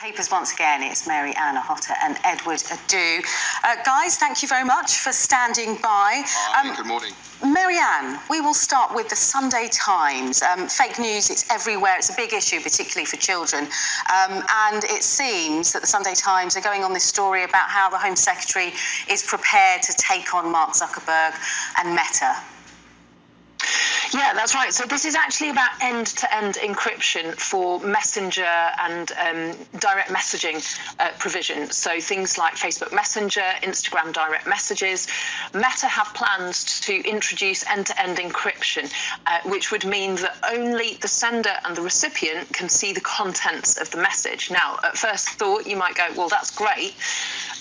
Papers once again, it's Mary Ann Ahotta and Edward Adu. Guys, thank you very much for standing by. Good morning. Mary Ann, we will start with the Sunday Times. Fake news, it's everywhere. It's a big issue, particularly for children. And it seems that the Sunday Times are going on this story about how the Home Secretary is prepared to take on Mark Zuckerberg and Meta. Yeah, that's right. So this is actually about end-to-end encryption for messenger and direct messaging provision. So things like Facebook Messenger, Instagram direct messages. Meta have plans to introduce end-to-end encryption, which would mean that only the sender and the recipient can see the contents of the message. Now, at first thought, you might go, well, that's great.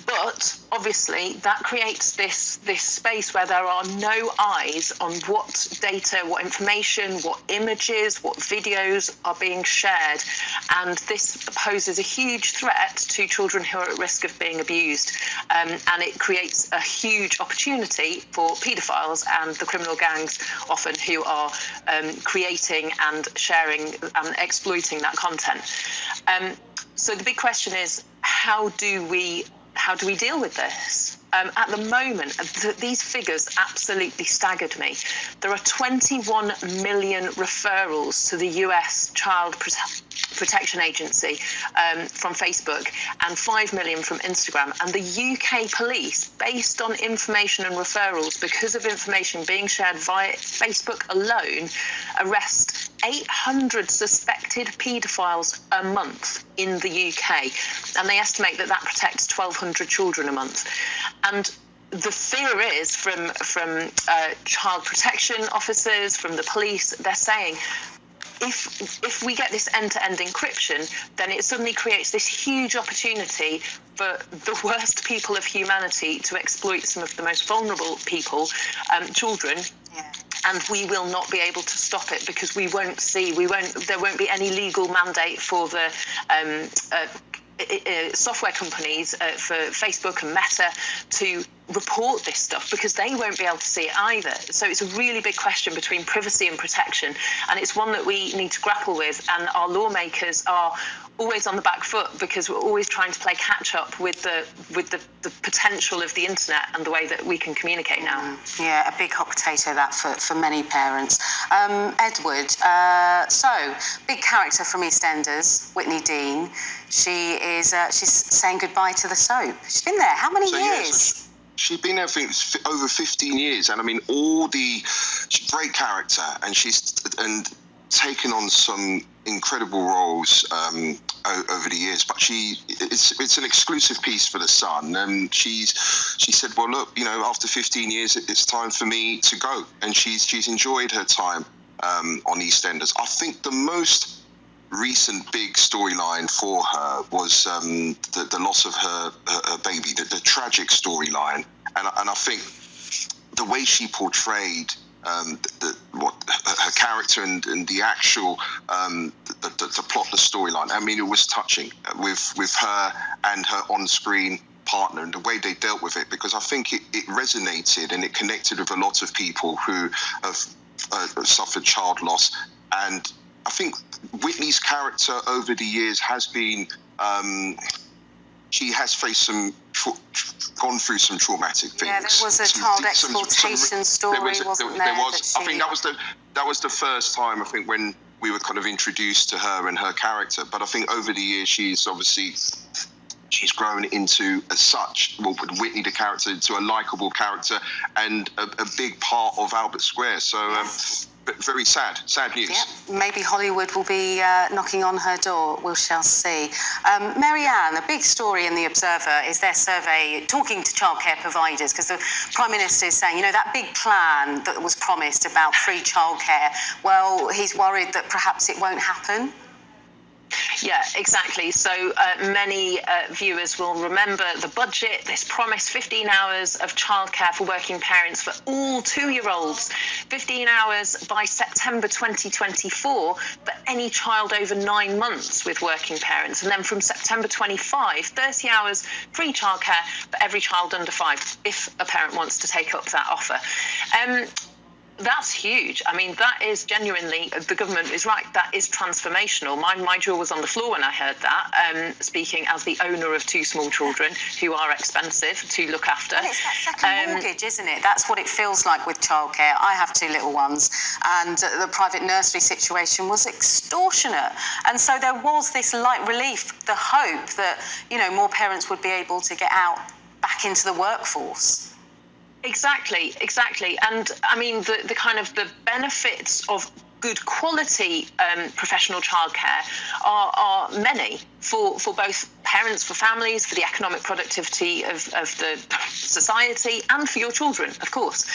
But obviously, that creates this space where there are no eyes on what data, what information, what images, what videos are being shared. And this poses a huge threat to children who are at risk of being abused. And it creates a huge opportunity for paedophiles and the criminal gangs often who are creating and sharing and exploiting that content. So the big question is, how do we deal with this? At the moment, these figures absolutely staggered me. There are 21 million referrals to the US Child Protection Agency from Facebook and 5 million from Instagram. And the UK police, based on information and referrals, because of information being shared via Facebook alone, arrest 800 suspected paedophiles a month in the UK. And they estimate that protects 1,200 children a month. And the fear is from child protection officers, from the police, they're saying, if we get this end-to-end encryption, then it suddenly creates this huge opportunity for the worst people of humanity to exploit some of the most vulnerable people, children. Yeah. And we will not be able to stop it because there won't be any legal mandate for the software companies, for Facebook and Meta, to report this stuff because they won't be able to see it either. So it's a really big question between privacy and protection, and it's one that we need to grapple with, and our lawmakers are always on the back foot because we're always trying to play catch up with the potential of the internet and the way that we can communicate now. Yeah, a big hot potato that for many parents. Edward, so big character from EastEnders, Whitney Dean. She's saying goodbye to the soap. She's been there how many years? She's been there for over 15 years, and I mean, she's a great character, and she's taken on some incredible roles over the years. But it's an exclusive piece for The Sun, and she said, well, look, after 15 years, it's time for me to go, and she's enjoyed her time on EastEnders. I think the most recent big storyline for her was the loss of her baby, the tragic storyline, and I think the way she portrayed her character and the actual the plot, the storyline. I mean, it was touching with her and her on-screen partner and the way they dealt with it, because I think it resonated and it connected with a lot of people who have suffered child loss. And I think Whitney's character over the years has been, she has faced gone through some traumatic things. Yeah, there was a child exploitation story, wasn't there? I think that was the first time, I think, when we were kind of introduced to her and her character. But I think over the years, she's grown into, as such, Whitney the character, into a likeable character and a big part of Albert Square. So. But very sad news. Yeah, maybe Hollywood will be knocking on her door. We shall see. Mary Ann, a big story in The Observer is their survey talking to childcare providers, because the Prime Minister is saying, that big plan that was promised about free childcare, well, he's worried that perhaps it won't happen. Yeah, exactly. So many viewers will remember the budget, this promise, 15 hours of childcare for working parents for all 2-year-olds, 15 hours by September 2024 for any child over 9 months with working parents. And then from September 25, 30 hours free childcare for every child under 5, if a parent wants to take up that offer. That's huge. I mean, that is genuinely, the government is right, that is transformational. My jaw was on the floor when I heard that, speaking as the owner of 2 small children who are expensive to look after. Well, it's that second mortgage, isn't it? That's what it feels like with childcare. I have 2 little ones, and the private nursery situation was extortionate. And so there was this light relief, the hope that, you know, more parents would be able to get out back into the workforce. Exactly. And I mean, the kind of the benefits of good quality professional childcare are many for both parents, for families, for the economic productivity of the society, and for your children, of course.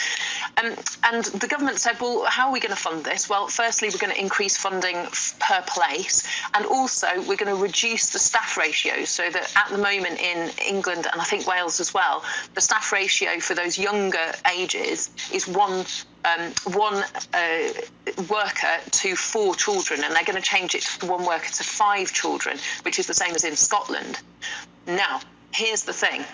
And the government said, well, how are we going to fund this? Well, firstly, we're going to increase funding per place, and also we're going to reduce the staff ratio, so that at the moment in England, and I think Wales as well, the staff ratio for those younger ages is one worker to 4 children, and they're going to change it to 1 worker to 5 children, which is the same as in Scotland. Now, here's the thing.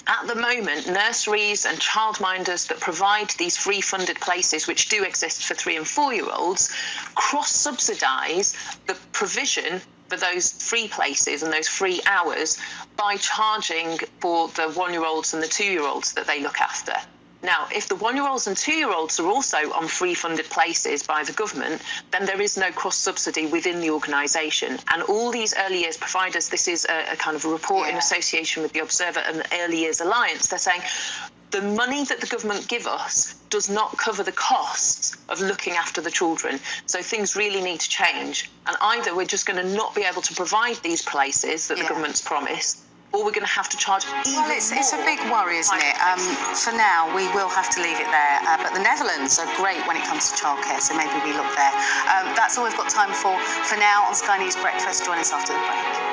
At the moment, nurseries and childminders that provide these free funded places, which do exist for 3 and 4-year-olds, cross-subsidise the provision for those free places and those free hours by charging for the 1-year-olds and the 2-year-olds that they look after. Now, if the 1-year-olds and 2-year-olds are also on free funded places by the government, then there is no cross-subsidy within the organisation. And all these early years providers, this is a kind of a report in association with the Observer and the Early Years Alliance, they're saying the money that the government give us does not cover the costs of looking after the children. So things really need to change. And either we're just going to not be able to provide these places that the government's promised, or we're going to have to charge even more. It's a big worry, isn't it? For now, we will have to leave it there. But the Netherlands are great when it comes to childcare, so maybe we look there. That's all we've got time for now on Sky News Breakfast. Join us after the break.